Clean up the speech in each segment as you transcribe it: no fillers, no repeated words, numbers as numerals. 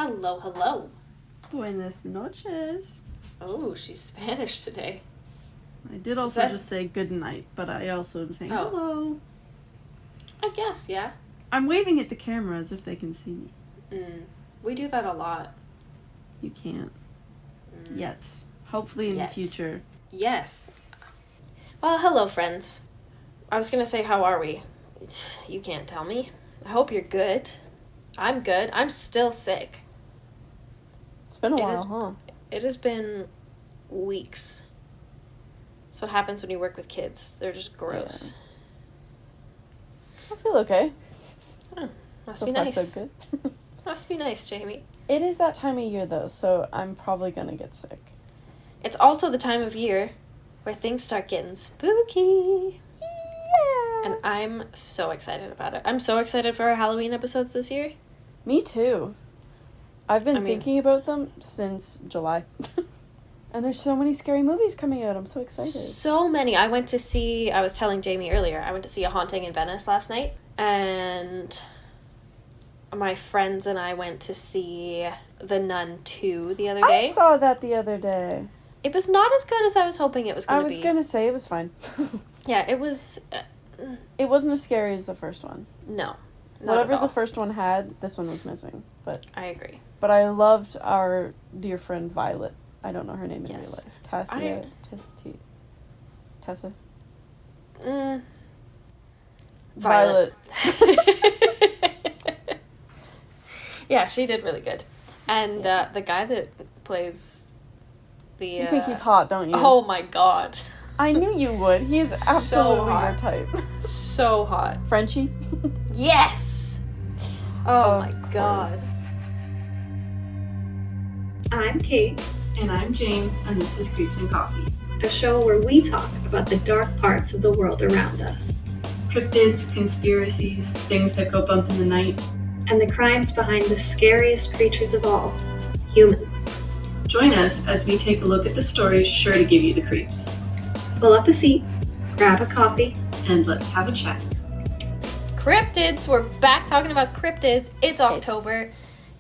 Hello, hello. Buenas noches. Oh, she's Spanish today. I did also just say good night, but I also am saying hello. I guess, yeah. I'm waving at the camera as if they can see me. We do that a lot. You can't. Yet. Hopefully in the future. Yes. Well, hello, friends. I was going to say, how are we? You can't tell me. I hope you're good. I'm good. I'm still sick. It's been a while, huh? It has been weeks. That's what happens when you work with kids. They're just gross. Yeah. I feel okay. Oh, must so be far, nice. So good. Must be nice, Jamie. It is that time of year, though, so I'm probably going to get sick. It's also the time of year where things start getting spooky. Yeah! And I'm so excited about it. I'm so excited for our Halloween episodes this year. Me too. I've been thinking about them since July. And there's so many scary movies coming out. I'm so excited. So many. I was telling Jamie earlier, I went to see A Haunting in Venice last night. And my friends and I went to see The Nun 2 the other day. I saw that the other day. It was not as good as I was hoping it was going to be. I was going to say it was fine. Yeah, it was... it wasn't as scary as the first one. No. Whatever the first one had, this one was missing. But I agree. But I loved our dear friend Violet. I don't know her name in real life. Tessa? Violet. Yeah, she did really good. And the guy that plays the... You think he's hot, don't you? Oh my god. I knew you would. He is absolutely your type. So hot. Frenchie? Yes! Oh my god. I'm Kate. And I'm Jane, and this is Creeps and Coffee. A show where we talk about the dark parts of the world around us. Cryptids, conspiracies, things that go bump in the night. And the crimes behind the scariest creatures of all, humans. Join us as we take a look at the stories sure to give you the creeps. Pull up a seat, grab a coffee, and let's have a chat. Cryptids! We're back talking about cryptids. It's October.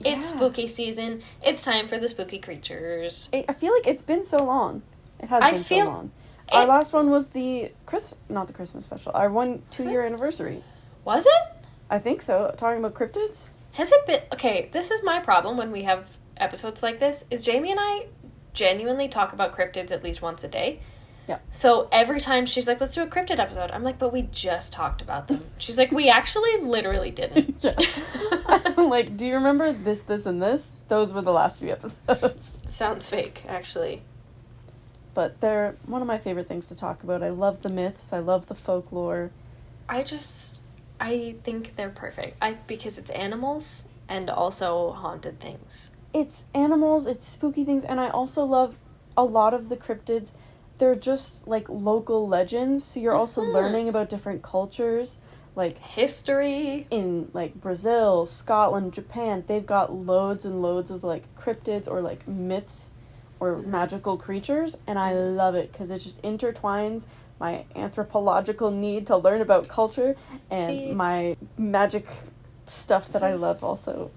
It's spooky season. It's time for the spooky creatures. I feel like it's been so long. It has been so long. Our last one was not the Christmas special. Our 2-year anniversary. Was it? I think so. Talking about cryptids? Has it been... Okay, this is my problem when we have episodes like this, is Jamie and I genuinely talk about cryptids at least once a day. Yeah. So every time she's like, let's do a cryptid episode. I'm like, but we just talked about them. She's like, we actually literally didn't. Yeah. I'm like, do you remember this, and this? Those were the last few episodes. Sounds fake, actually. But they're one of my favorite things to talk about. I love the myths. I love the folklore. I think they're perfect. Because it's animals and also haunted things. It's animals, it's spooky things, and I also love a lot of the cryptids. They're just, like, local legends, so you're also learning about different cultures. Like, history. In, like, Brazil, Scotland, Japan, they've got loads and loads of, like, cryptids or, like, myths or magical creatures, and I love it, because it just intertwines my anthropological need to learn about culture and my magic stuff that I love also.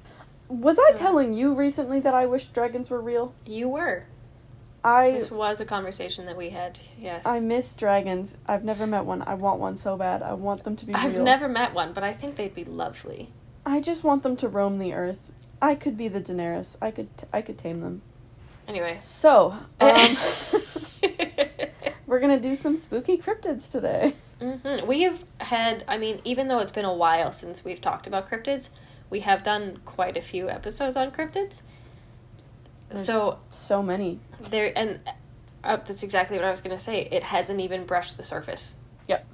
Was I telling you recently that I wish dragons were real? You were. This was a conversation that we had, yes. I miss dragons. I've never met one. I want one so bad. I want them to be real. I've never met one, but I think they'd be lovely. I just want them to roam the earth. I could be the Daenerys. I could tame them. Anyway. So, we're gonna do some spooky cryptids today. Mm-hmm. We have had, even though it's been a while since we've talked about cryptids, we have done quite a few episodes on cryptids. There's so many. That's exactly what I was going to say. It hasn't even brushed the surface. Yep.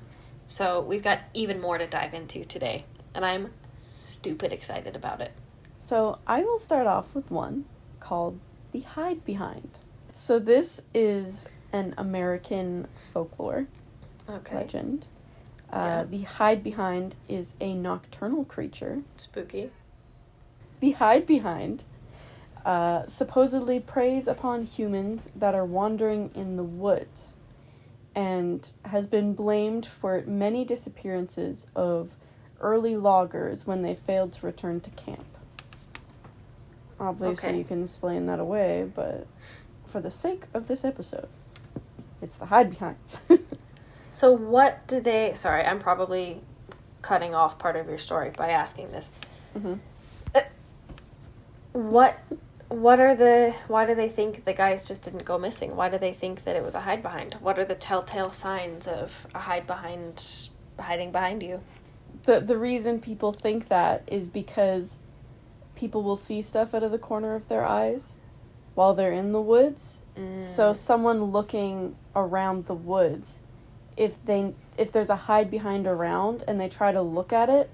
So we've got even more to dive into today, and I'm stupid excited about it. So I will start off with one called The Hide Behind. So this is an American folklore legend. The Hide Behind is a nocturnal creature. Spooky. The Hide Behind supposedly preys upon humans that are wandering in the woods and has been blamed for many disappearances of early loggers when they failed to return to camp. Obviously, Okay. you can explain that away, but for the sake of this episode, it's the hide-behinds. So what do they... Sorry, I'm probably cutting off part of your story by asking this. Mm-hmm. What are the... Why do they think the guys just didn't go missing? Why do they think that it was a hide-behind? What are the telltale signs of a hide-behind hiding behind you? The reason people think that is because people will see stuff out of the corner of their eyes while they're in the woods. So someone looking around the woods, if there's a hide behind around and they try to look at it,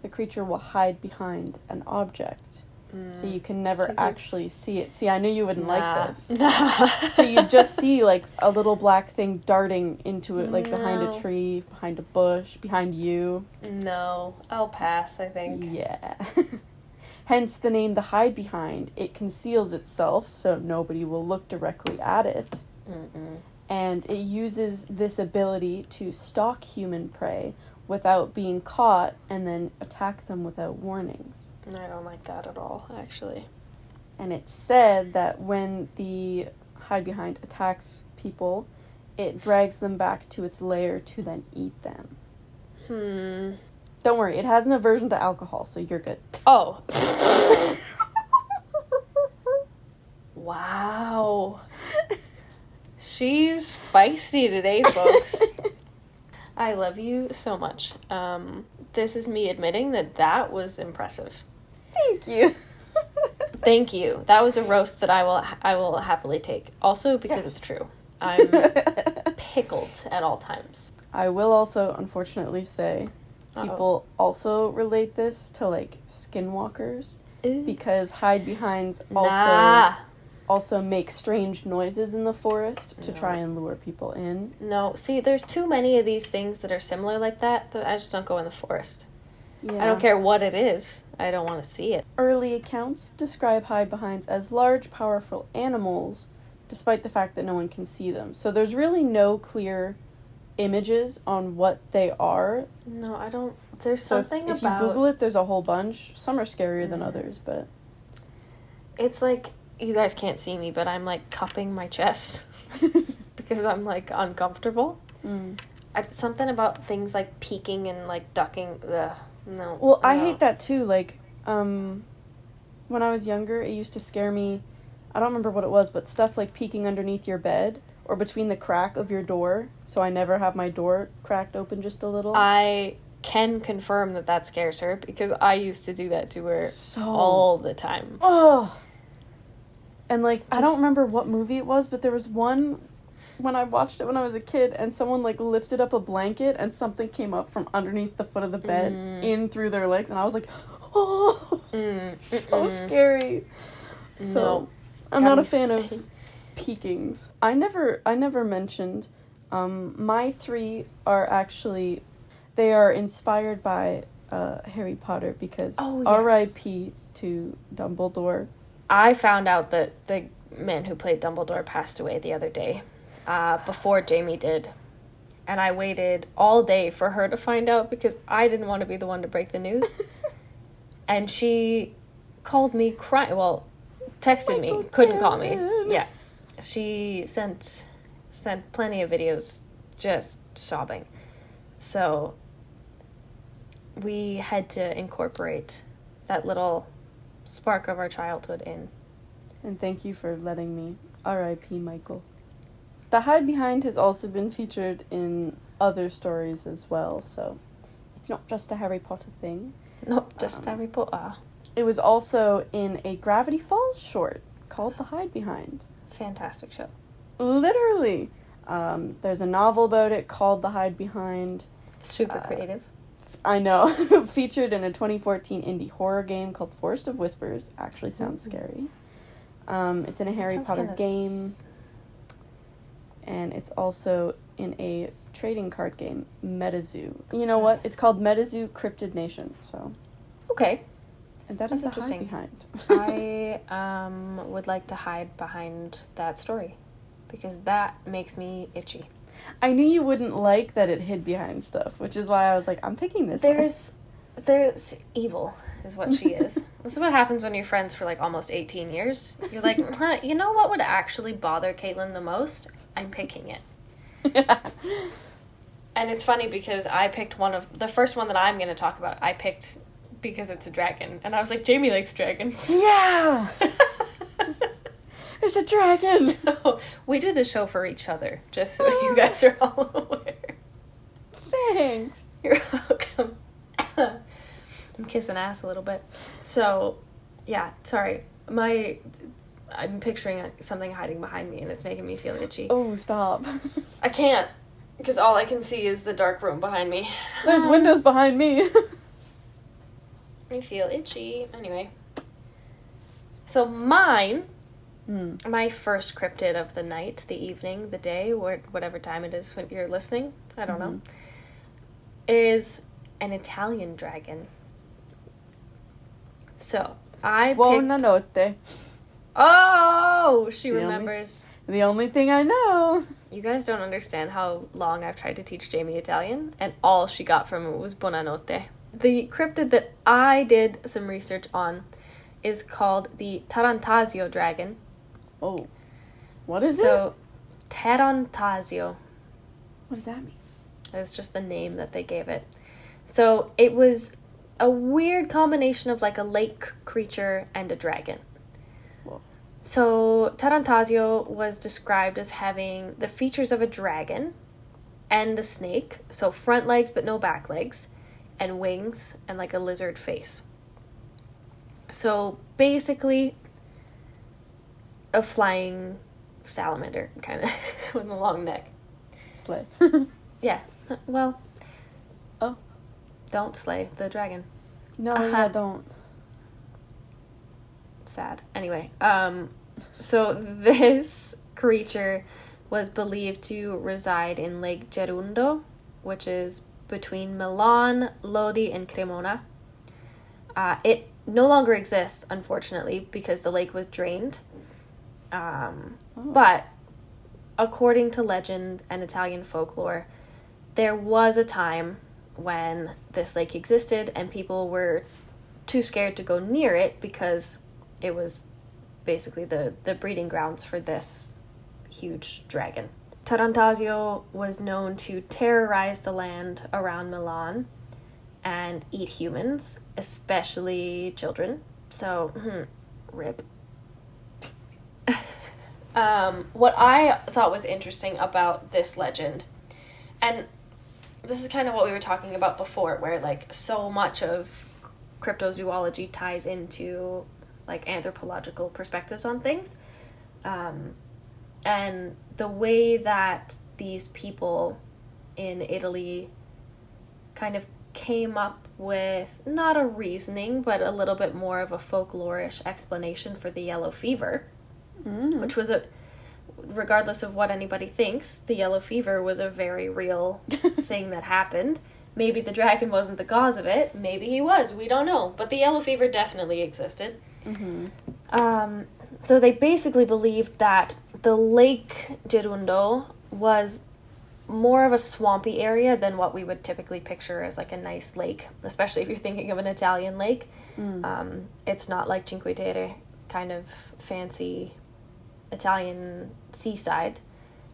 the creature will hide behind an object. So you can never actually see it. See, I knew you wouldn't like this. So you just see like a little black thing darting into it, like behind a tree, behind a bush, behind you. No, I'll pass, I think. Yeah. Hence the name the hide behind. It conceals itself so nobody will look directly at it. And it uses this ability to stalk human prey without being caught and then attack them without warnings. I don't like that at all, actually. And it's said that when the hide behind attacks people, it drags them back to its lair to then eat them. Don't worry, it has an aversion to alcohol, so you're good. Oh. Wow. She's feisty today, folks. I love you so much. This is me admitting that was impressive. Thank you. Thank you. That was a roast that I will happily take. Also because it's true. I'm pickled at all times. I will also, unfortunately, say people also relate this to, like, skinwalkers. Because hide-behinds also make strange noises in the forest to try and lure people in. No, see, there's too many of these things that are similar like that I just don't go in the forest. Yeah. I don't care what it is. I don't want to see it. Early accounts describe hide-behinds as large, powerful animals, despite the fact that no one can see them. So there's really no clear images on what they are. No, I don't... There's So something if about... you Google it, there's a whole bunch. Some are scarier than others, but... It's like... You guys can't see me, but I'm, like, cupping my chest. Because I'm, like, uncomfortable. Something about things, like, peeking and, like, ducking... Ugh. No. Well, I hate that too. Like, when I was younger, it used to scare me. I don't remember what it was, but stuff like peeking underneath your bed or between the crack of your door. So I never have my door cracked open just a little. I can confirm that scares her because I used to do that to her all the time. Oh. And, like, I don't remember what movie it was, but there was one when I watched it when I was a kid, and someone, like, lifted up a blanket, and something came up from underneath the foot of the bed in through their legs, and I was like, oh, so scary. So, I'm not a fan of peekings. I never mentioned, my three are actually, they are inspired by Harry Potter, because R.I.P. to Dumbledore. I found out that the man who played Dumbledore passed away the other day. Before Jamie did. And I waited all day for her to find out because I didn't want to be the one to break the news. And she called me crying. Well, texted me. Couldn't call me. Yeah. She sent plenty of videos just sobbing. So we had to incorporate that little spark of our childhood in. And thank you for letting me. R.I.P. Michael. The hide behind has also been featured in other stories as well, so it's not just a Harry Potter thing. Not just Harry Potter. It was also in a Gravity Falls short called The Hide Behind. Fantastic show. Literally. There's a novel about it called The Hide Behind. Super creative. I know. Featured in a 2014 indie horror game called Forest of Whispers. Actually sounds scary. It's in a Harry Potter game. And it's also in a trading card game, MetaZoo. You know what? It's called MetaZoo Cryptid Nation, so... Okay. And that is the hide behind. I would like to hide behind that story, because that makes me itchy. I knew you wouldn't like that it hid behind stuff, which is why I was like, I'm picking this one. There's evil is what she is. This is what happens when you're friends for like almost 18 years. You're like, you know what would actually bother Caitlin the most? I'm picking it. Yeah. And it's funny because I picked the first one that I'm going to talk about, I picked because it's a dragon. And I was like, Jamie likes dragons. Yeah! It's a dragon! So we do the show for each other, just so you guys are all aware. Thanks. You're welcome. I'm kissing ass a little bit. So, yeah, sorry. I'm picturing something hiding behind me and it's making me feel itchy. Oh, stop. I can't, because all I can see is the dark room behind me. There's windows behind me. I feel itchy. Anyway. So my first cryptid of the night, the evening, the day, whatever time it is when you're listening, I don't know, is an Italian dragon. So, Buonanotte. Oh, she The remembers. The only thing I know. You guys don't understand how long I've tried to teach Jamie Italian, and all she got from it was buonanotte. The cryptid that I did some research on is called the Tarantasio dragon. Oh. What is it? So, Tarantasio. What does that mean? That's just the name that they gave it. So, it was a weird combination of like a lake creature and a dragon. Whoa. So, Tarantasio was described as having the features of a dragon and a snake. So, front legs but no back legs, and wings, and like a lizard face. So, basically, a flying salamander, kind of, with a long neck. Slay. Yeah, well. Oh. Don't slay the dragon. No, yeah, don't. Sad. Anyway, so this creature was believed to reside in Lake Gerundo, which is between Milan, Lodi, and Cremona. It no longer exists, unfortunately, because the lake was drained. But according to legend and Italian folklore, there was a time when this lake existed and people were too scared to go near it because it was basically the breeding grounds for this huge dragon. Tarantasio was known to terrorize the land around Milan and eat humans, especially children. So, rip. What I thought was interesting about this legend, and this is kind of what we were talking about before, where like so much of cryptozoology ties into like anthropological perspectives on things. And the way that these people in Italy kind of came up with not a reasoning, but a little bit more of a folklorish explanation for the yellow fever, which was regardless of what anybody thinks, the yellow fever was a very real thing that happened. Maybe the dragon wasn't the cause of it. Maybe he was. We don't know. But the yellow fever definitely existed. So they basically believed that the Lake Gerundo was more of a swampy area than what we would typically picture as like a nice lake, especially if you're thinking of an Italian lake. It's not like Cinque Terre, kind of fancy Italian seaside.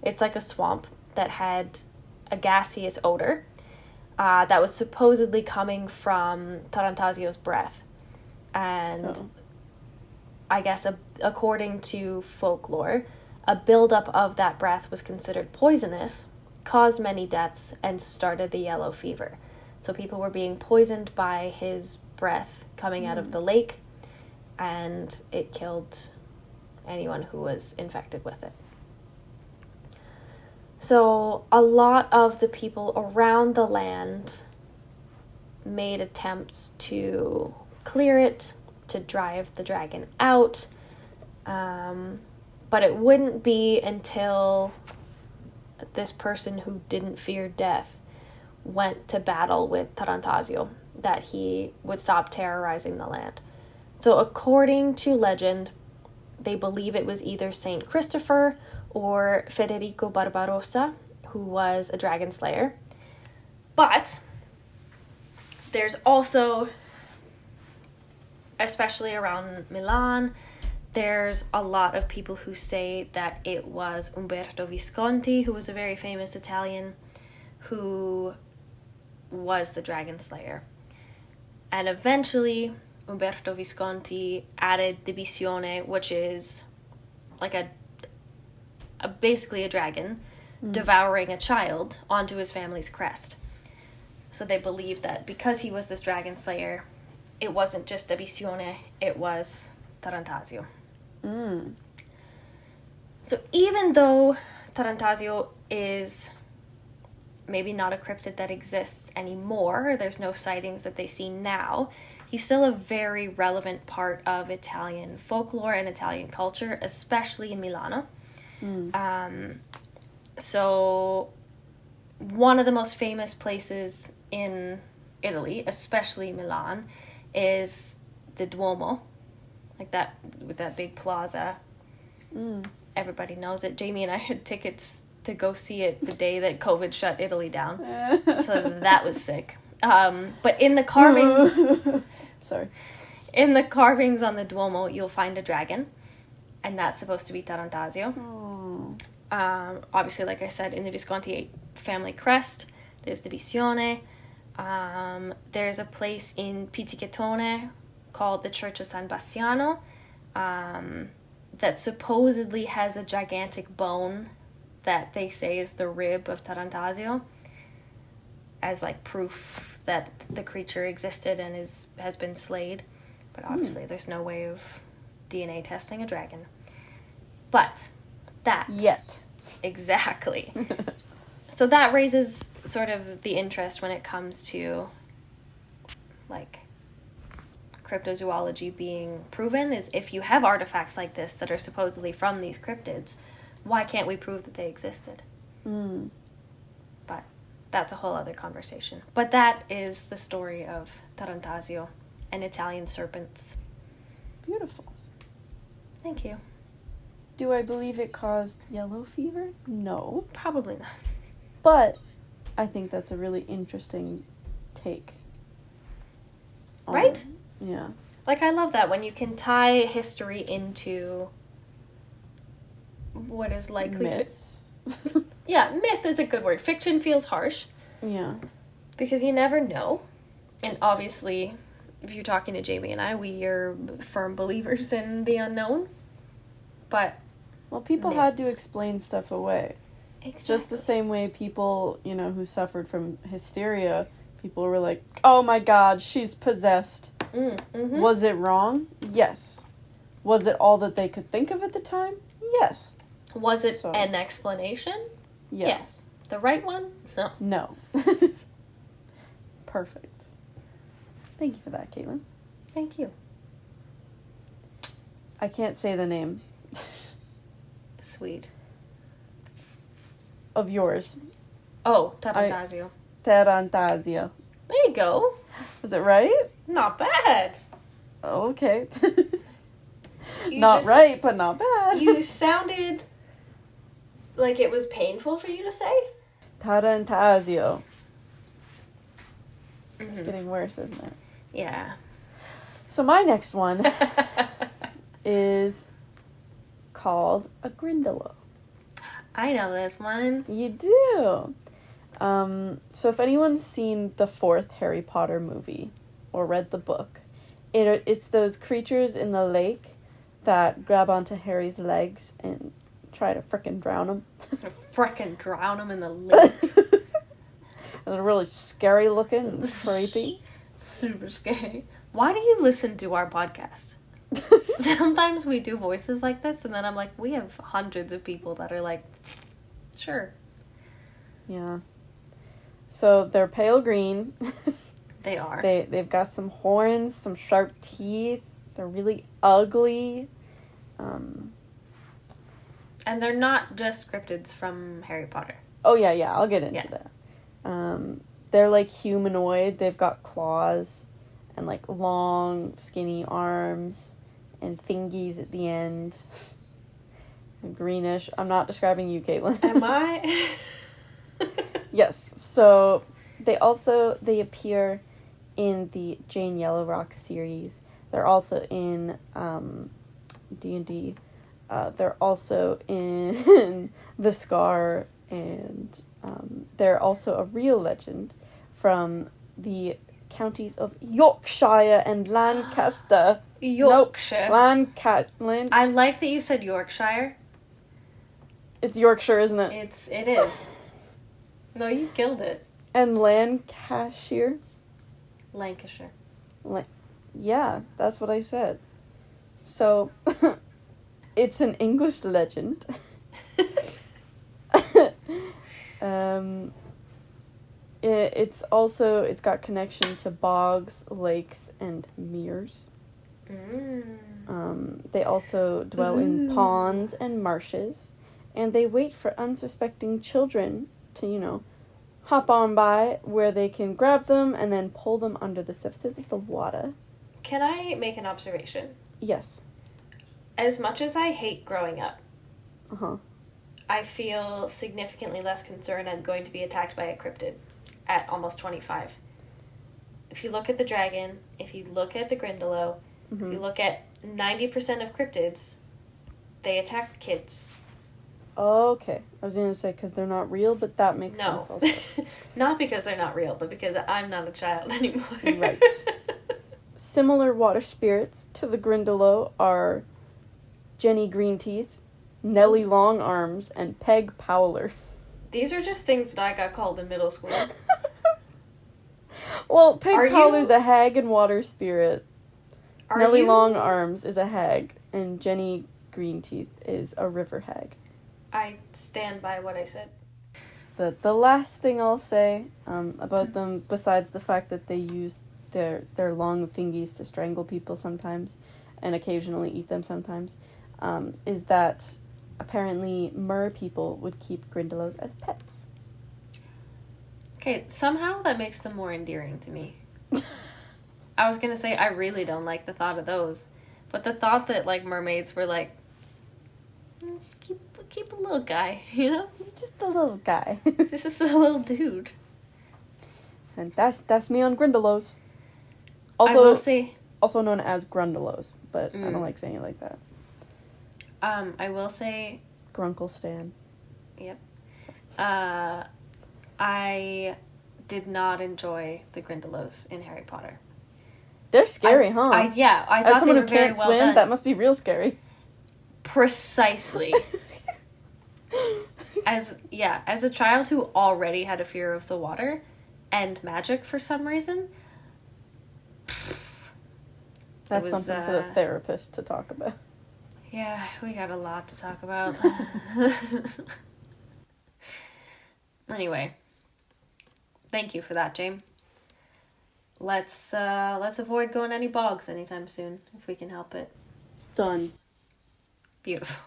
It's like a swamp that had a gaseous odor that was supposedly coming from Tarantasio's breath. And I guess according to folklore, a buildup of that breath was considered poisonous, caused many deaths, and started the yellow fever. So people were being poisoned by his breath coming out of the lake, and it killed anyone who was infected with it. So a lot of the people around the land made attempts to clear it, to drive the dragon out, but it wouldn't be until this person who didn't fear death went to battle with Tarantasio that he would stop terrorizing the land. So according to legend, they believe it was either Saint Christopher or Federico Barbarossa, who was a dragon slayer. But there's also especially around Milan, there's a lot of people who say that it was Umberto Visconti, who was a very famous Italian, who was the dragon slayer. And eventually, Umberto Visconti added the Visione, which is like basically a dragon devouring a child, onto his family's crest. So they believed that because he was this dragon slayer, it wasn't just a Visione, it was Tarantasio. So even though Tarantasio is maybe not a cryptid that exists anymore, there's no sightings that they see now, he's still a very relevant part of Italian folklore and Italian culture, especially in Milano. So one of the most famous places in Italy, especially Milan, is the Duomo, like that, with that big plaza. Everybody knows it. Jamie and I had tickets to go see it the day that COVID shut Italy down, so that was sick. But in the carvings, in the carvings on the Duomo, you'll find a dragon, and that's supposed to be Tarantasio. Obviously, like I said, in the Visconti family crest, there's the Visione. There's a place in Pizzichetone called the Church of San Bassiano that supposedly has a gigantic bone that they say is the rib of Tarantasio, as like proof that the creature existed and has been slayed. But obviously there's no way of DNA testing a dragon. But that... Yet. Exactly. So that raises sort of the interest when it comes to, like, cryptozoology being proven, is if you have artifacts like this that are supposedly from these cryptids, why can't we prove that they existed? But that's a whole other conversation. But that is the story of Tarantasio and Italian serpents. Beautiful. Thank you. Do I believe it caused yellow fever? No. Probably not. But I think that's a really interesting take. Right? Yeah. Like, I love that when you can tie history into what is likely... Myths. Yeah, myth is a good word. Fiction feels harsh. Yeah. Because you never know. And obviously, if you're talking to Jamie and I, we are firm believers in the unknown. But... Well, people had to explain stuff away. Exactly. Just the same way people, who suffered from hysteria, people were like, oh my god, she's possessed. Mm-hmm. Was it wrong? Yes. Was it all that they could think of at the time? Yes. Was it an explanation? Yeah. Yes. The right one? No. No. Perfect. Thank you for that, Caitlin. Thank you. I can't say the name. Sweet. Of yours. Oh, Tarantasio. Tarantasio. There you go. Was it right? Not bad. Okay. You Not right, but not bad. You sounded like it was painful for you to say. Tarantasio. It's getting worse, isn't it? Yeah. So my next one is called a Grindalo. I know this one. You do. So if anyone's seen the 4th Harry Potter movie or read the book, it's those creatures in the lake that grab onto Harry's legs and try to frickin' drown him. Frickin' drown him in the lake. And they're really scary looking and creepy. Super scary. Why do you listen to our podcast? Sometimes we do voices like this, and then I'm like, we have hundreds of people that are like, sure. Yeah. So they're pale green. They are. They've got some horns, some sharp teeth. They're really ugly. And they're not just cryptids from Harry Potter. Oh, yeah, I'll get into that. They're, like, humanoid. They've got claws and, like, long, skinny arms and fingies at the end. Greenish. I'm not describing you, Caitlin. Am I? Yes. So they appear in the Jane Yellowrock series. They're also in D&D. They're also in The Scar, and they're also a real legend from the counties of Yorkshire and Lancaster. Yorkshire. Nope, I like that you said Yorkshire. It's Yorkshire, isn't it? It is. No, you killed it. And Lancashire. Lancashire. Yeah, that's what I said. So, it's an English legend. It's got connection to bogs, lakes, and meres. They also dwell in ponds and marshes, and they wait for unsuspecting children to, hop on by where they can grab them and then pull them under the surface of the water. Can I make an observation? Yes. As much as I hate growing up, Uh-huh. I feel significantly less concerned I'm going to be attacked by a cryptid at almost 25. If you look at the dragon, if you look at the Grindylow, if you look at 90% of cryptids, they attack kids. Okay. I was going to say because they're not real, but that makes sense also. Not because they're not real, but because I'm not a child anymore. Right. Similar water spirits to the Grindylow are Jenny Greenteeth, Nellie Longarms, and Peg Powler. These are just things that I got called in middle school. Well, Peg Powler's a hag and water spirit. Nellie Longarms is a hag, and Jenny Greenteeth is a river hag. I stand by what I said. The last thing I'll say about them, besides the fact that they use their long fingies to strangle people sometimes, and occasionally eat them sometimes, is that apparently mer people would keep Grindylows as pets. Okay, somehow that makes them more endearing to me. I was gonna say I really don't like the thought of those, but the thought that mermaids were let's keep a little guy, He's just a little guy. He's just a little dude. And that's me on Grindylows. I will say, also known as Grundylows, but I don't like saying it like that. I will say, Grunkle Stan. Yep. I did not enjoy the Grindylows in Harry Potter. They're scary, huh? I thought as someone they who were very can't well swim, done. that must be real scary. Precisely. As a child who already had a fear of the water and magic for some reason. That's something for the therapist to talk about. Yeah, we got a lot to talk about. Anyway, thank you for that, James. Let's avoid going any bogs anytime soon if we can help it. Done. Beautiful.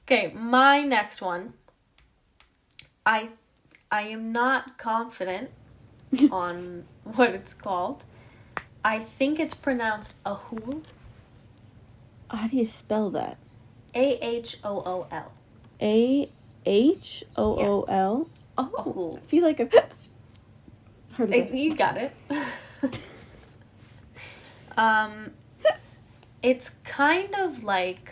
Okay, my next one. I am not confident on what it's called. I think it's pronounced ahool. How do you spell that? Ahool. Ahool? Oh, Ahool. I feel like I've heard of this. You got it. It's kind of like...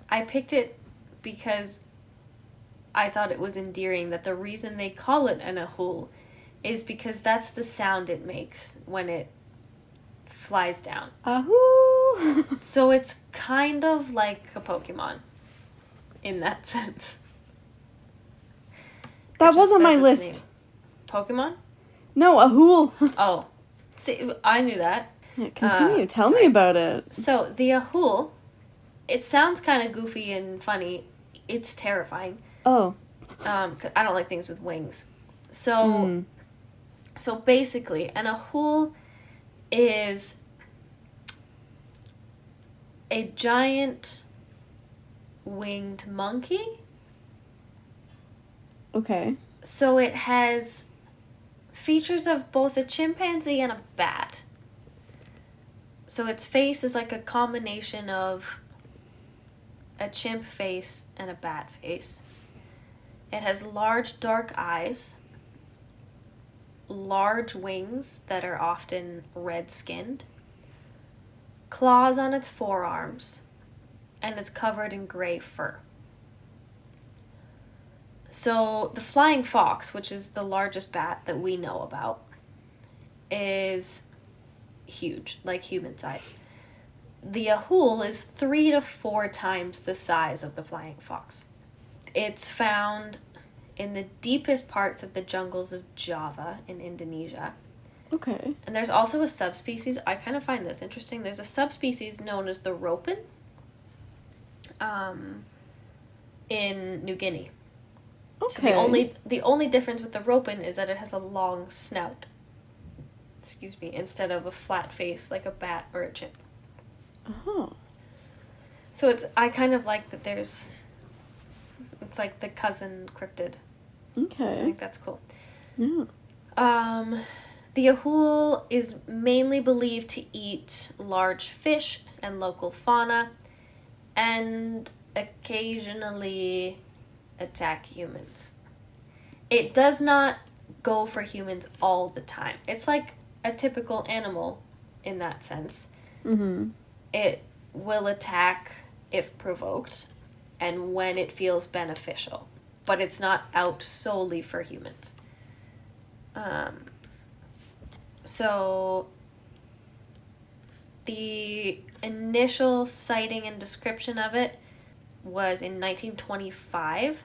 I picked it because I thought it was endearing that the reason they call it an ahool is because that's the sound it makes when it flies down. Ahoo! So it's kind of like a Pokemon in that sense. That was on my list. Pokemon? No, Ahool. Oh. See, I knew that. Yeah, continue. Tell me about it. So, the Ahool, it sounds kind of goofy and funny. It's terrifying. Oh. 'Cause I don't like things with wings. So basically, an Ahool is a giant winged monkey. Okay. So it has features of both a chimpanzee and a bat. So its face is like a combination of a chimp face and a bat face. It has large dark eyes. large wings that are often red-skinned, claws on its forearms, and it's covered in gray fur. So the flying fox, which is the largest bat that we know about, is huge, like human size. The ahul is 3 to 4 times the size of the flying fox. It's found in the deepest parts of the jungles of Java in Indonesia. Okay. And there's also a subspecies, I kind of find this interesting, there's a subspecies known as the ropen in New Guinea. Okay. So the only difference with the ropen is that it has a long snout. Excuse me, instead of a flat face like a bat or a chimp. Oh. So I kind of like that it's like the cousin cryptid. Okay. I think that's cool. Yeah. The ahul is mainly believed to eat large fish and local fauna, and occasionally attack humans. It does not go for humans all the time. It's like a typical animal in that sense. Mm-hmm. It will attack if provoked and when it feels beneficial, but it's not out solely for humans. So the initial sighting and description of it was in 1925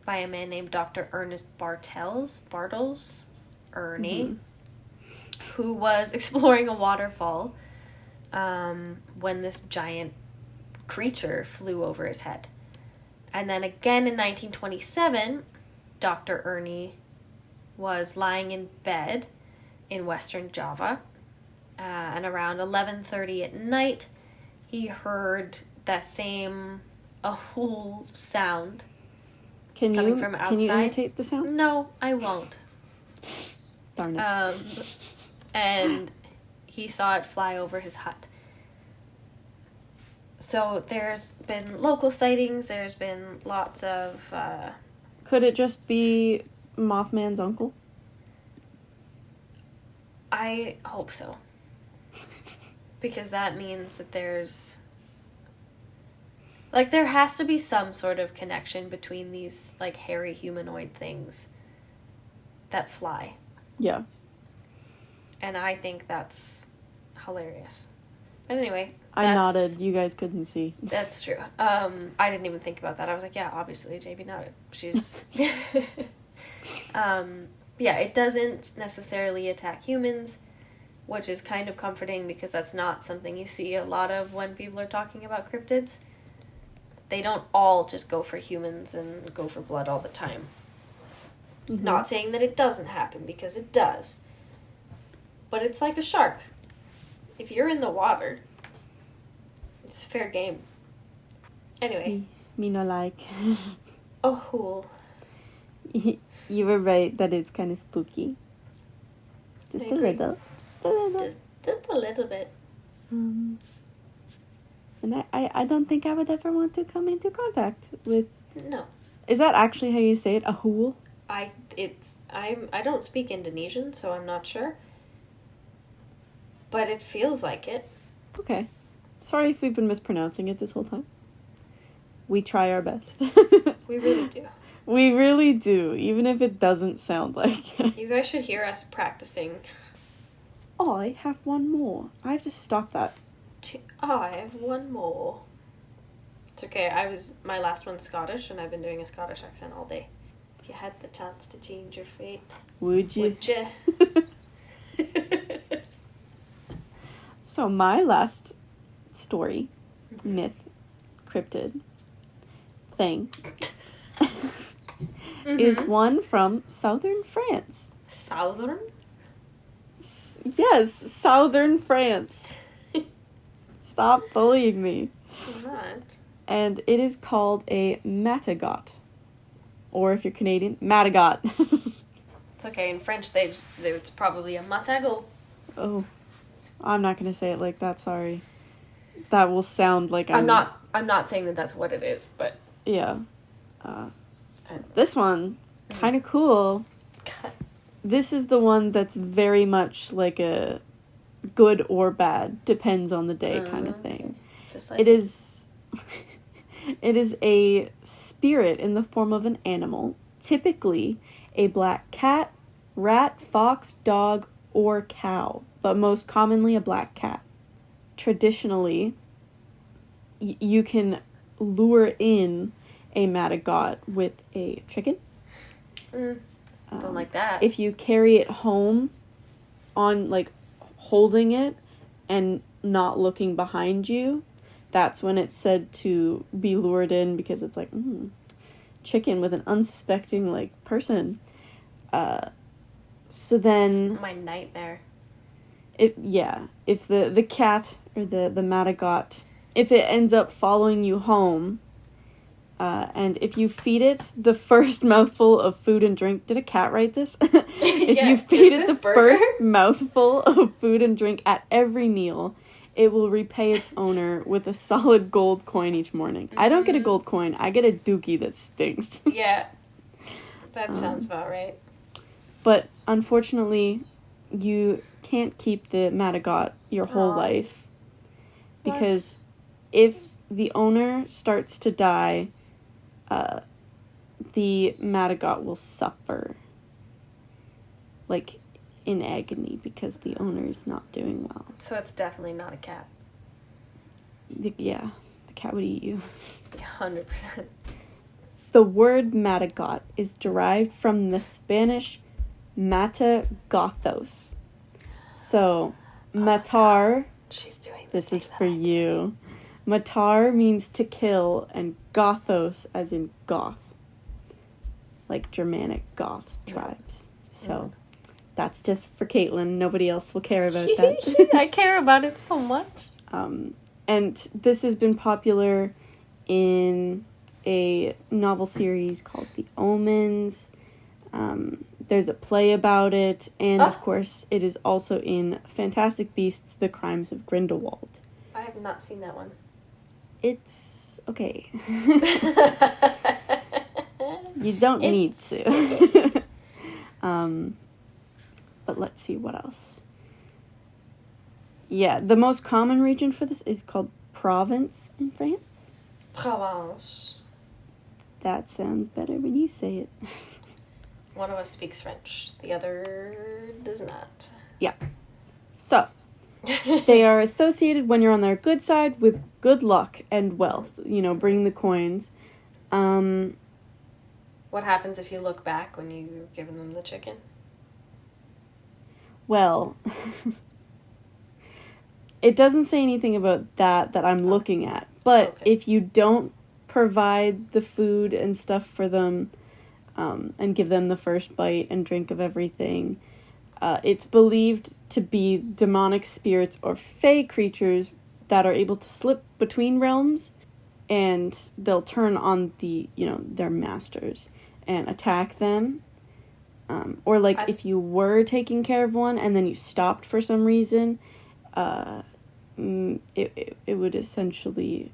by a man named Dr. Ernest Bartels, Ernie, who was exploring a waterfall when this giant creature flew over his head. And then again in 1927, Dr. Ernie was lying in bed in Western Java, and around 11:30 at night, he heard that same ahul sound coming from outside. Can you imitate the sound? No, I won't. Darn it. And he saw it fly over his hut. So there's been local sightings, there's been lots of... Could it just be Mothman's uncle? I hope so. Because that means that there's... Like, there has to be some sort of connection between these, like, hairy humanoid things that fly. Yeah. And I think that's hilarious. But anyway... I nodded. You guys couldn't see. That's true. I didn't even think about that. I was like, yeah, obviously, JB nodded. She's... yeah, it doesn't necessarily attack humans, which is kind of comforting because that's not something you see a lot of when people are talking about cryptids. They don't all just go for humans and go for blood all the time. Mm-hmm. Not saying that it doesn't happen, because it does. But it's like a shark. If you're in the water, it's fair game. Anyway. Me no like. Ahul. You were right that it's kind of spooky. Just a little. Just a little bit. And I don't think I would ever want to come into contact with... No. Is that actually how you say it? Ahul? I don't speak Indonesian, so I'm not sure. But it feels like it. Okay. Sorry if we've been mispronouncing it this whole time. We try our best. We really do. We really do, even if it doesn't sound like it. You guys should hear us practicing. I have one more. I have to stop that. I have one more. It's okay, my last one's Scottish, and I've been doing a Scottish accent all day. If you had the chance to change your fate, would you? Would you? So my last story, myth, cryptid, thing, is one from southern France. Southern? Yes, southern France. Stop bullying me. I'm not. And it is called a matagot. Or if you're Canadian, matagot. It's okay, in French it's probably a matagot. Oh, I'm not going to say it like that, sorry. That will sound like I'm not saying that that's what it is, but... Yeah. This one, kind of cool. this is the one that's very much like a good or bad, depends on the day kind of thing. Just like It is it is a spirit in the form of an animal, typically a black cat, rat, fox, dog, or cow, but most commonly a black cat. Traditionally, you can lure in a Madagot with a chicken. Don't like that. If you carry it home on, like, holding it and not looking behind you, that's when it's said to be lured in, because it's like, chicken with an unsuspecting, like, person. So then... It's my nightmare. If the cat or the Madagot, if it ends up following you home, and if you feed it the first mouthful of food and drink... Did a cat write this? If you feed it the first mouthful of food and drink at every meal, it will repay its owner with a solid gold coin each morning. I don't get a gold coin. I get a dookie that stinks. Yeah. That sounds about right. But unfortunately, you can't keep the Madagot your whole life. Because if the owner starts to die, the Madagot will suffer, like, in agony, because the owner is not doing well. So it's definitely not a cat. The cat would eat you. 100%. The word Madagot is derived from the Spanish mata gothos. So, matar, She's doing this is for you. Matar means to kill, and Gothos as in Goth. Like Germanic Goth tribes. So, that's just for Caitlin. Nobody else will care about that. I care about it so much. And this has been popular in a novel series called The Omens. There's a play about it. And, of course, it is also in Fantastic Beasts, The Crimes of Grindelwald. I have not seen that one. It's okay. You don't need to. Okay. But let's see what else. Yeah, the most common region for this is called Provence in France. Provence. That sounds better when you say it. One of us speaks French. The other does not. Yeah. So, they are associated, when you're on their good side, with good luck and wealth. You know, bring the coins. What happens if you look back when you've given them the chicken? Well, it doesn't say anything about that I'm looking at. But if you don't provide the food and stuff for them, and give them the first bite and drink of everything, it's believed to be demonic spirits or fey creatures that are able to slip between realms, and they'll turn on their masters and attack them. Or if you were taking care of one and then you stopped for some reason, it would essentially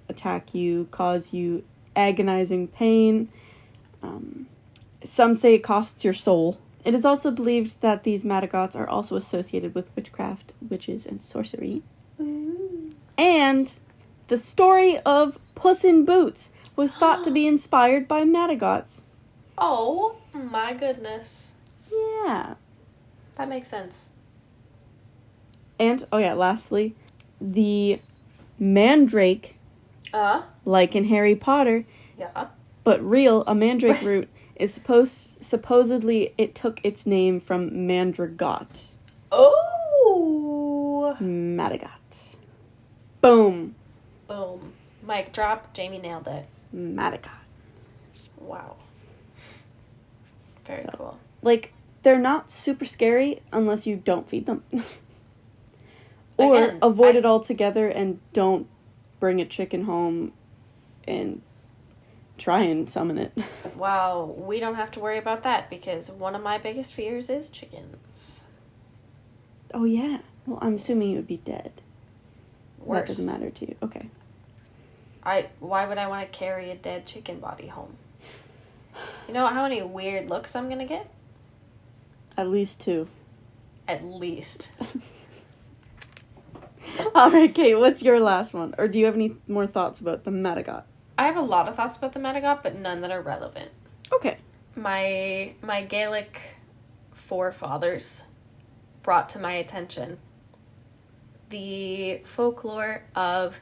attack you, cause you agonizing pain. Some say it costs your soul. It is also believed that these Madagots are also associated with witchcraft, witches, and sorcery. Ooh. And the story of Puss in Boots was thought to be inspired by Madagots. Oh, my goodness. Yeah. That makes sense. And, lastly, the mandrake, like in Harry Potter, but a mandrake root, is supposedly it took its name from mandragot. Oh! Madagot. Boom. Boom. Mic drop. Jamie nailed it. Madagot. Wow. Very cool. Like, they're not super scary unless you don't feed them. Or avoid it altogether and don't bring a chicken home and try and summon it. Well, we don't have to worry about that because one of my biggest fears is chickens. Oh, yeah. Well, I'm assuming it would be dead. Worse. That doesn't matter to you. Okay. Why would I want to carry a dead chicken body home? You know how many weird looks I'm going to get? At least 2. At least. All right, Kate, what's your last one? Or do you have any more thoughts about the Madagot? I have a lot of thoughts about the Madagot, but none that are relevant. Okay. My Gaelic forefathers brought to my attention the folklore of...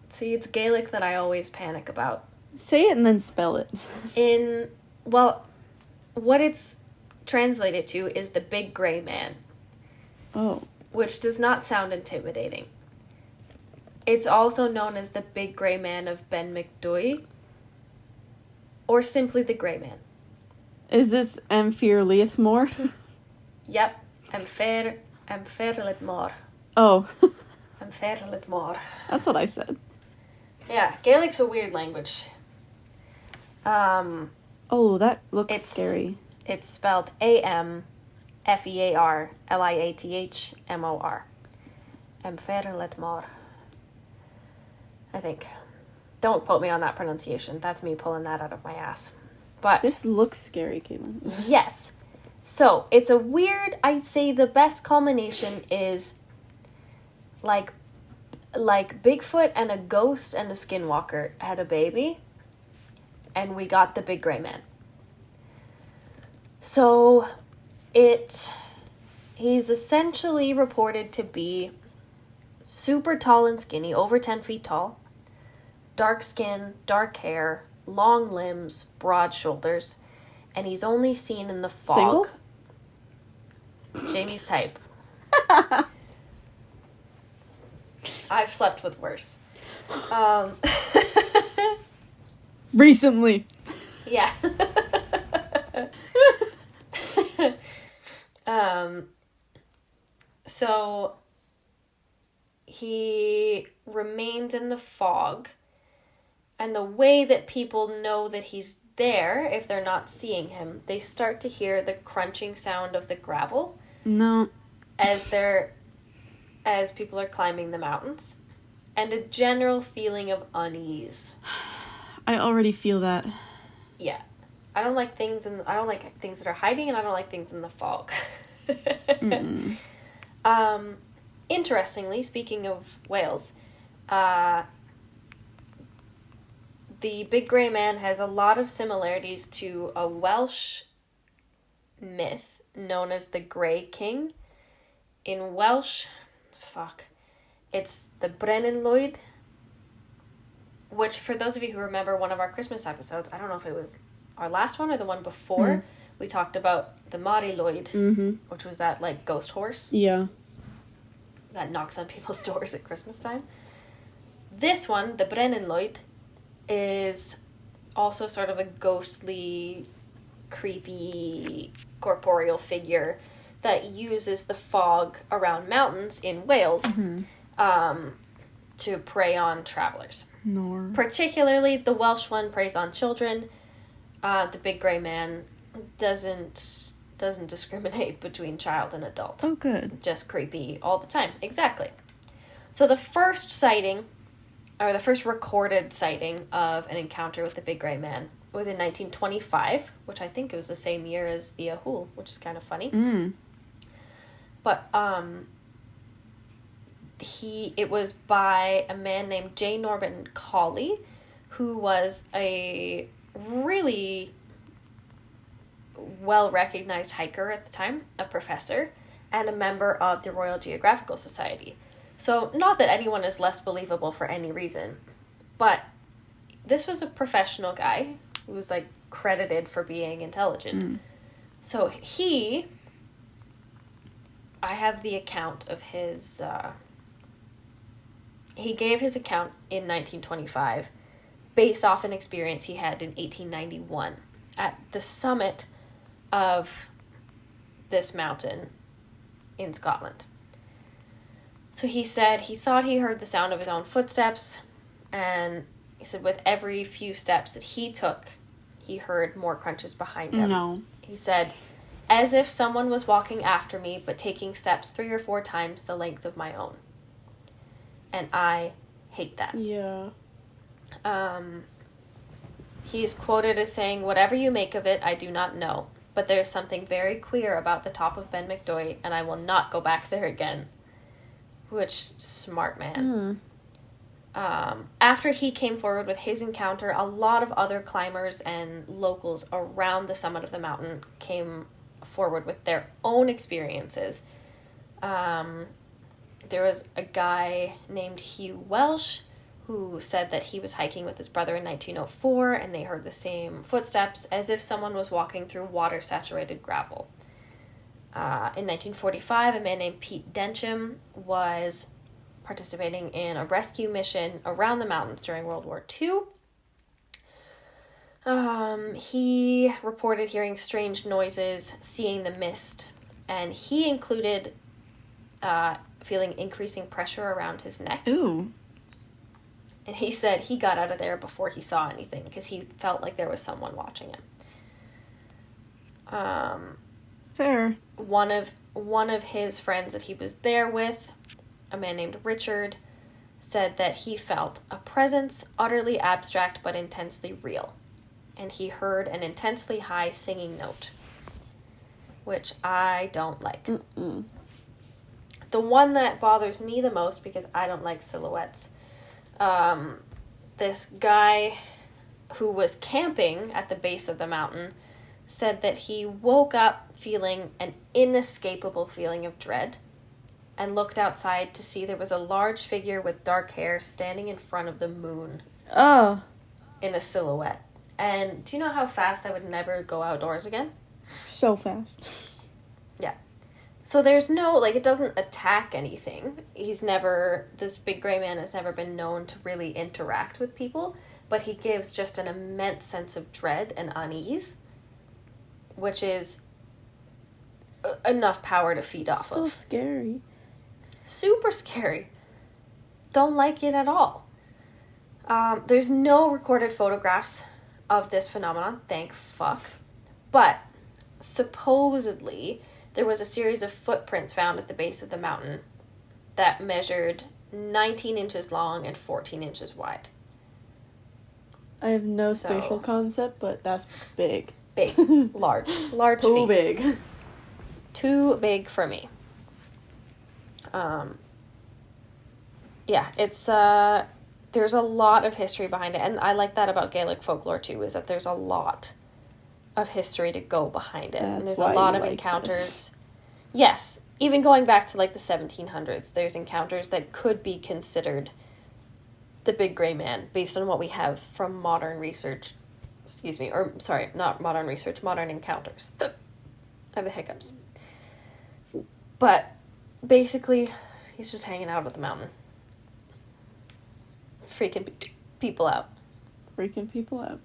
See, it's Gaelic that I always panic about. Say it and then spell it. What it's translated to is the Big Grey Man. Oh. Which does not sound intimidating. It's also known as the Big Grey Man of Ben Macdui, or simply the Grey Man. Is this Amphir Leithmore? Yep. Amphir Leithmore. Oh. Amphir Leithmore. That's what I said. Yeah, Gaelic's a weird language. Oh, that looks scary. It's spelled Amferliathmor. Amphir Leithmore. I think. Don't quote me on that pronunciation. That's me pulling that out of my ass. But this looks scary, Caitlin. Yes. So, it's a weird, I'd say the best culmination is like Bigfoot and a ghost and a skinwalker had a baby, and we got the Big Grey Man. So, he's essentially reported to be super tall and skinny, over 10 feet tall, dark skin, dark hair, long limbs, broad shoulders, and he's only seen in the fog. Single? Jamie's type. I've slept with worse. Recently. Yeah. So he remains in the fog, and the way that people know that he's there, if they're not seeing him, they start to hear the crunching sound of the gravel. No. As people are climbing the mountains, and a general feeling of unease. I already feel that. Yeah. I don't like things that are hiding, and I don't like things in the fog. Interestingly, speaking of Wales, the Big Grey Man has a lot of similarities to a Welsh myth known as the Grey King. In Welsh, it's the Brenin Lloyd, which, for those of you who remember one of our Christmas episodes, I don't know if it was our last one or the one before, we talked about the Mari Lloyd, which was that, like, ghost horse. Yeah. That knocks on people's doors at Christmas time. This one, the Brenin Lloyd, is also sort of a ghostly, creepy, corporeal figure that uses the fog around mountains in Wales to prey on travelers. Nor. Particularly, the Welsh one preys on children. The Big Grey Man doesn't discriminate between child and adult. Oh, good. Just creepy all the time. Exactly. So the first sighting, or the first recorded sighting of an encounter with the Big Grey Man was in 1925, which I think it was the same year as the Ahul, which is kind of funny. But it was by a man named J. Norman Colley, who was a really well-recognized hiker at the time, a professor, and a member of the Royal Geographical Society. So, not that anyone is less believable for any reason, but this was a professional guy who was, like, credited for being intelligent. So, I have the account of his, he gave his account in 1925 based off an experience he had in 1891 at the summit of this mountain in Scotland. So he said he thought he heard the sound of his own footsteps, and he said with every few steps that he took, he heard more crunches behind him. No. He said, as if someone was walking after me, but taking steps 3 or 4 times the length of my own. And I hate that. Yeah. He's quoted as saying, "Whatever you make of it, I do not know. But there is something very queer about the top of Ben McDoy, and I will not go back there again." Which, smart man. After he came forward with his encounter, a lot of other climbers and locals around the summit of the mountain came forward with their own experiences. There was a guy named Hugh Welsh who said that he was hiking with his brother in 1904 and they heard the same footsteps as if someone was walking through water-saturated gravel. In 1945, a man named Pete Densham was participating in a rescue mission around the mountains during World War II. He reported hearing strange noises, seeing the mist, and he included feeling increasing pressure around his neck. Ooh. And he said he got out of there before he saw anything because he felt like there was someone watching him. Fair. One of his friends that he was there with, a man named Richard, said that he felt a presence utterly abstract but intensely real. And he heard an intensely high singing note, which I don't like. Mm-mm. The one that bothers me the most, because I don't like silhouettes, this guy who was camping at the base of the mountain said that he woke up feeling an inescapable feeling of dread and looked outside to see there was a large figure with dark hair standing in front of the moon. Oh. In a silhouette. And do you know how fast I would never go outdoors again? So fast. Yeah. So there's no, like, it doesn't attack anything. This big gray man has never been known to really interact with people, but he gives just an immense sense of dread and unease, which is enough power to feed off of. Still scary. Super scary. Don't like it at all. There's no recorded photographs of this phenomenon, thank fuck. But supposedly there was a series of footprints found at the base of the mountain that measured 19 inches long and 14 inches wide. I have no spatial concept, but that's big. Big. Large. Large Too feet. big. Too big for me. Yeah, it's, there's a lot of history behind it, and I like that about Gaelic folklore too, is that there's a lot of history to go behind it. And there's a lot of encounters. This. Yes, even going back to like the 1700s, there's encounters that could be considered the big gray man based on what we have from modern research. Not modern research, modern encounters. I have the hiccups. But basically, he's just hanging out at the mountain. Freaking people out. Freaking people out.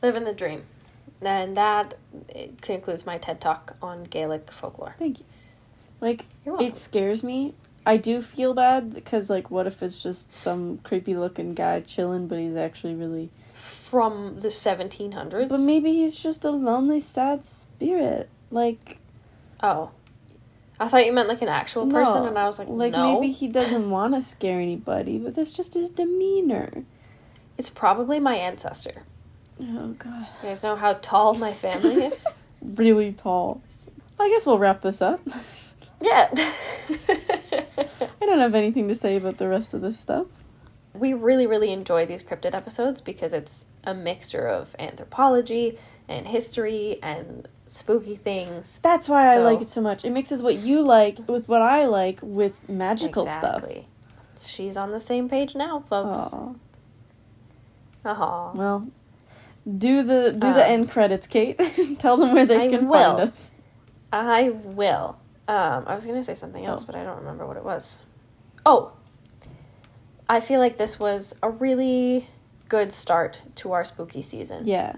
Living the dream. And that concludes my TED Talk on Gaelic folklore. Thank you. Like, You're welcome. It scares me. I do feel bad because, like, what if it's just some creepy-looking guy chilling, but he's actually really... From the 1700s? But maybe he's just a lonely, sad spirit. Like... Oh. I thought you meant, like, an actual person, and I was like, no. Like, maybe he doesn't want to scare anybody, but that's just his demeanor. It's probably my ancestor. Oh, God. You guys know how tall my family is? Really tall. I guess we'll wrap this up. Yeah. I don't have anything to say about the rest of this stuff. We really, really enjoy these cryptid episodes because it's a mixture of anthropology and history and spooky things. That's why I like it so much. It mixes what you like with what I like with magical stuff. She's on the same page now, folks. Aww. Aww. Well, do the end credits, Kate. Tell them where they can find us. I will. I was going to say something else, but I don't remember what it was. Oh! I feel like this was a really good start to our spooky season. Yeah.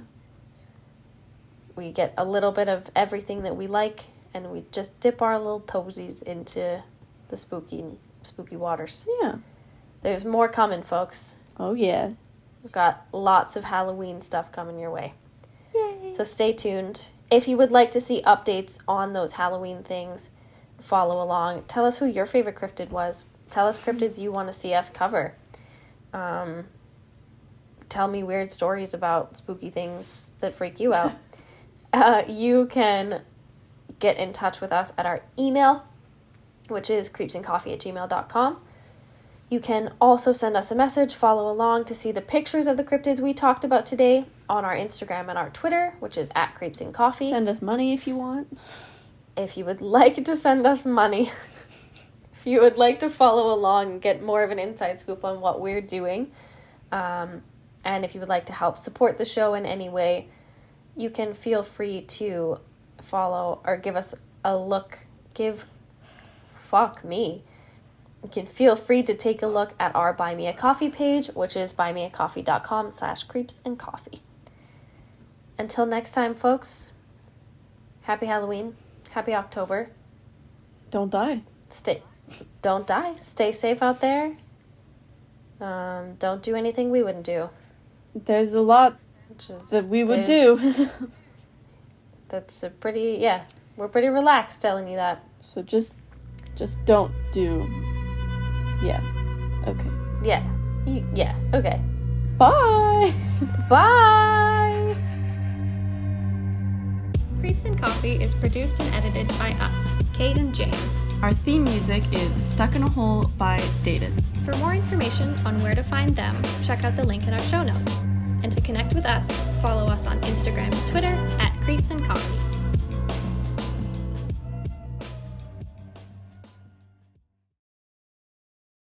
We get a little bit of everything that we like, and we just dip our little toesies into the spooky waters. Yeah. There's more coming, folks. Oh, yeah. We've got lots of Halloween stuff coming your way. Yay. So stay tuned. If you would like to see updates on those Halloween things, follow along. Tell us who your favorite cryptid was. Tell us cryptids you want to see us cover. tell me weird stories about spooky things that freak you out, you can get in touch with us at our email, which is creepsandcoffee@gmail.com. You can also send us a message, follow along to see the pictures of the cryptids we talked about today on our Instagram and our Twitter, which is @creepsandcoffee. Send us money if you want. If you would like to send us money, if you would like to follow along and get more of an inside scoop on what we're doing, and if you would like to help support the show in any way, you can feel free to follow or give us a look. You can feel free to take a look at our Buy Me a Coffee page, which is buymeacoffee.com/creepsandcoffee. Until next time, folks, happy Halloween, happy October. Don't die. Don't die. Stay safe out there. Don't do anything we wouldn't do. There's a lot that we would do. That's a pretty, we're pretty relaxed telling you that. So just don't do. Yeah. Okay. Yeah. Okay. Bye. Bye. Creeps and Coffee is produced and edited by us, Kate and Jane. Our theme music is Stuck in a Hole by Dated. For more information on where to find them, check out the link in our show notes. And to connect with us, follow us on Instagram